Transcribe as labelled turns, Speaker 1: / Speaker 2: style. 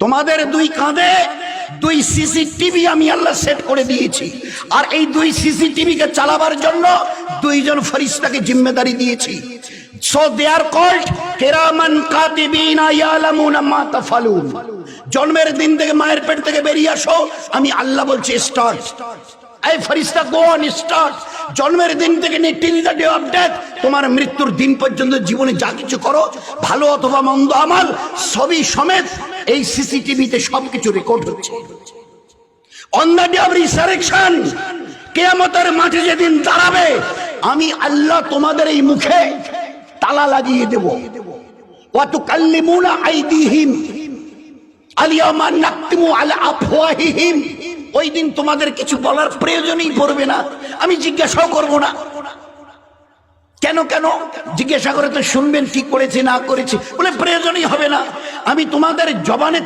Speaker 1: তোমাদের দুই কাঁধে দুই সিসিটিভি আমি আল্লাহ সেট করে দিয়েছি, আর এই দুই সিসিটিভি কে চালাবার জন্য দুইজন ফেরেশতাকে জিম্মেদারি দিয়েছি। সো দে আর কল্ড কিরামান কাতিবিনা ইয়ালামুনা মা তাফালুন। জন্মের দিন থেকে মায়ের পেট থেকে বেরিয়ে আসো, আমি আল্লাহ বলছি স্টার্ট। এই ফেরেশতা গো অন স্টার্ট। জন্মের দিন থেকে নিয়ে till the day of death, তোমার মৃত্যুর দিন পর্যন্ত জীবনে যা কিছু করো, ভালো অথবা মন্দ আমল, সবই সমেত এই সিসিটিভিতে সবকিছু রেকর্ড হচ্ছে। On the day of resurrection, কিয়ামতের মাঠে যেদিন দাঁড়াবে, আমি আল্লাহ তোমাদের এই মুখে তালা লাগিয়ে দেব। ওয়া তুকাল্লিমুনা আইদিহিম আল-ইয়াওমা নাকতিমু আলা আফওয়াহিহিম। ওই দিন তোমাদের কিছু বলার প্রয়োজনই পড়বে না, আমি জিজ্ঞাসাও করব না। কেন কেন জিজ্ঞাসা করে তো শুনবেন কি করেছে না করেছে, বলে প্রয়োজনই হবে না। আমি তোমাদের জবানের